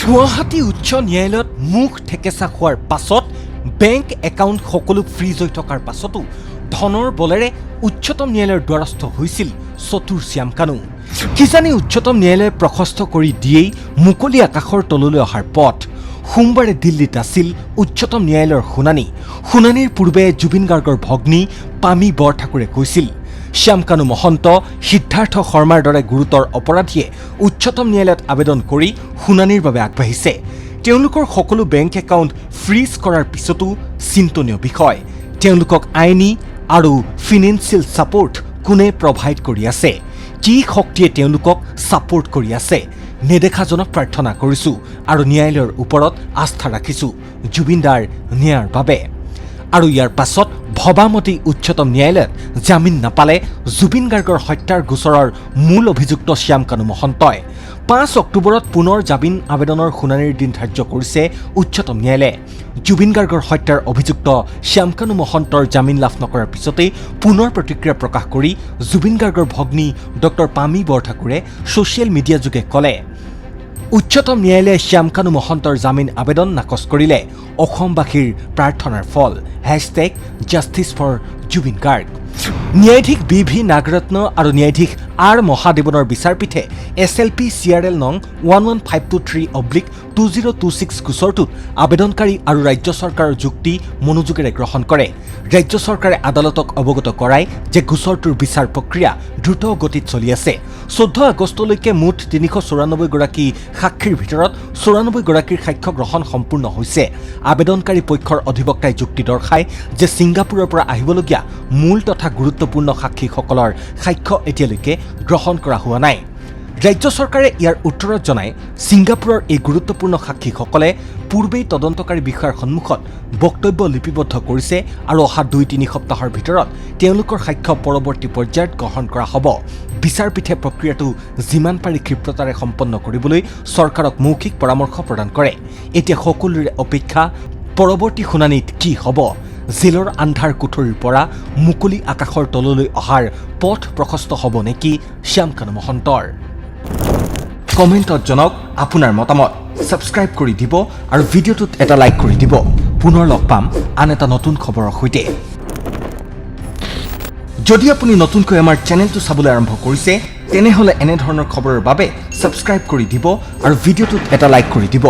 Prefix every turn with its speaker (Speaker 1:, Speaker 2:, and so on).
Speaker 1: গুৱাহাটী উচ্চ ন্যায়ালয়ত মুখ ঠেকেচা খোৱাৰ পাছত বেংক একাউণ্ট সকলো ফ্ৰিজ হৈ থকাৰ পাছতো ধনৰ বলেৰে উচ্চতম ন্যায়ালয়ৰ দ্বাৰস্থ হৈছিল চতুৰ শ্যামকানু। কিজানি উচ্চতম ন্যায়ালয়ে প্ৰশস্ত কৰি দিয়েই মুকলি আকাশৰ তললৈ অহাৰ পথ। সোমবাৰে দিল্লীত আছিল উচ্চতম ন্যায়ালয়ৰ শুনানিৰ পূৰ্বে জুবিন গাৰ্গৰ ভগ্নী পামী বৰঠাকুৰে কৈছিল, শ্যামকানু মহন্ত, সিদ্ধাৰ্থ শৰ্মাৰ দৰে গুৰুতৰ অপৰাধীয়ে উচ্চতম ন্যায়ালয়ত আবেদন কৰি শুনানিৰ বাবে আগবাঢ়িছে। তেওঁলোকৰ সকলো বেংক একাউণ্ট ফ্ৰিজ কৰাৰ পিছতো চিন্তনীয় বিষয়, তেওঁলোকক আইনী আৰু ফিনেন্সিয়েল ছাপোৰ্ট কোনে প্ৰভাইড কৰি আছে, কি শক্তিয়ে তেওঁলোকক ছাপোৰ্ট কৰি আছে, নেদেখাজনক প্ৰাৰ্থনা কৰিছোঁ আৰু ন্যায়ালয়ৰ ওপৰত আস্থা ৰাখিছোঁ জুবিনদাৰ ন্যায়ৰ বাবে। আৰু ইয়াৰ পাছত ভবামতি উচ্চতম ন্যায়ালয়ত জামিন নাপালে জুবিন গাৰ্গৰ হত্যাৰ গোচৰৰ মূল অভিযুক্ত শ্যামকানু মহন্তই। 5 অক্টোবৰত পুনৰ জামিন আবেদনৰ শুনানিৰ দিন ধাৰ্য কৰিছে উচ্চতম ন্যায়ালয়ে। জুবিন গাৰ্গৰ হত্যাৰ অভিযুক্ত শ্যামকানু মহন্তৰ জামিন লাভ নকৰাৰ পিছতেই পুনৰ প্ৰতিক্ৰিয়া প্ৰকাশ কৰি জুবিন গাৰ্গৰ ভগ্নী ডক্টৰ পামী বৰঠাকুৰে ছ'চিয়েল মিডিয়া যোগে ক'লে, উচ্চতম ন্যায়ালয়ে শ্যামকানু মহন্তৰ জামিন আবেদন নাকচ কৰিলে অসমবাসীৰ প্ৰাৰ্থনাৰ ফল। #Justice for Zubeen Garg. ন্যায়াধীশ BV নাগৰত্ন আৰু ন্যায়াধীশ R মহাদেৱনৰ বিচাৰপীঠে SLP CRL নং 11523/2026 গোচৰটোত আবেদনকাৰী আৰু ৰাজ্য চৰকাৰৰ যুক্তি মনোযোগেৰে গ্ৰহণ কৰে। ৰাজ্য চৰকাৰে আদালতক অৱগত কৰায় যে গোচৰটোৰ বিচাৰ প্ৰক্ৰিয়া দ্ৰুত গতিত চলি আছে। 14 আগষ্টলৈকে মুঠ 394 গৰাকী সাক্ষীৰ ভিতৰত 94 গৰাকীৰ সাক্ষ্য গ্ৰহণ সম্পূৰ্ণ হৈছে। আবেদনকাৰী পক্ষৰ অধিবক্তাই যুক্তি দৰ্শায় যে ছিংগাপুৰৰ পৰা আহিবলগীয়া মূল তথা গুৰুত্বপূৰ্ণ সাক্ষীসকলৰ সাক্ষ্য এতিয়ালৈকে গ্ৰহণ কৰা হোৱা নাই। ৰাজ্য চৰকাৰে ইয়াৰ উত্তৰত জনায়, ছিংগাপুৰৰ এই গুৰুত্বপূৰ্ণ সাক্ষীসকলে পূৰ্বেই তদন্তকাৰী বিষয়াৰ সন্মুখত বক্তব্য লিপিবদ্ধ কৰিছে আৰু অহা 2-3 সপ্তাহৰ ভিতৰত তেওঁলোকৰ সাক্ষ্য পৰৱৰ্তী পৰ্যায়ত গ্ৰহণ কৰা হ'ব। বিচাৰপীঠে প্ৰক্ৰিয়াটো যিমান পাৰি ক্ষীপ্ৰতাৰে সম্পন্ন কৰিবলৈ চৰকাৰক মৌখিক পৰামৰ্শ প্ৰদান কৰে। এতিয়া সকলোৰে অপেক্ষা পৰৱৰ্তী শুনানিত কি হ'ব। জেলৰ আন্ধাৰ কোঠৰীৰ পৰা মুকলি আকাশৰ তললৈ অহাৰ পথ প্ৰশস্ত হ'ব নেকি শ্যামকানু মহন্তৰ? কমেণ্টত জনাওক আপোনাৰ মতামত, ছাবস্ক্ৰাইব কৰি দিব আৰু ভিডিঅ'টোত এটা লাইক কৰি দিব। পুনৰ লগ পাম আন এটা নতুন খবৰৰ সৈতে। যদি আপুনি নতুনকৈ আমাৰ চেনেলটো চাবলৈ আৰম্ভ কৰিছে তেনেহ'লে এনেধৰণৰ খবৰৰ বাবে ছাবস্ক্ৰাইব কৰি দিব আৰু ভিডিঅ'টোত এটা লাইক কৰি দিব।